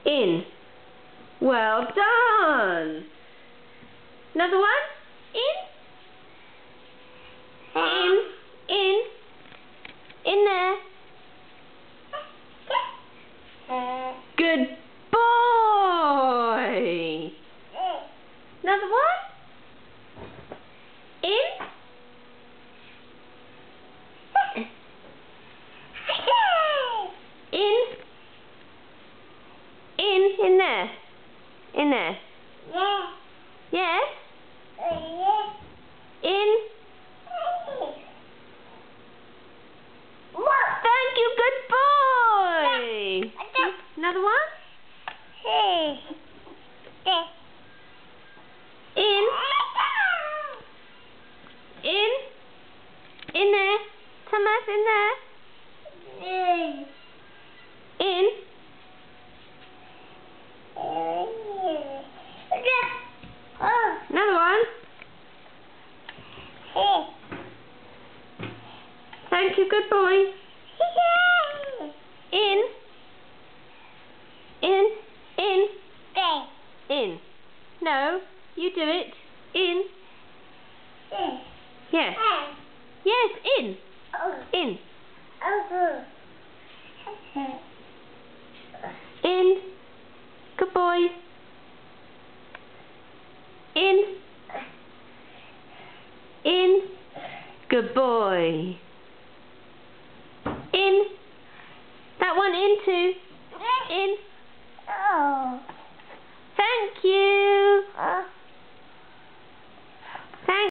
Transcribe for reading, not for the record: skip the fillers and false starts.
In. Well done. Another one. In. In. In there. Good boy. Another one. In. In there. In there. Yes? In. Thank you, good boy. Another one? In. In there. Thomas, in there. In. Another one. Thank you, good boy. In. In. No, you do it. In. Yes. Yes, in. In. In. Good boy. In. Good boy. In. That one in too. In. Thank you.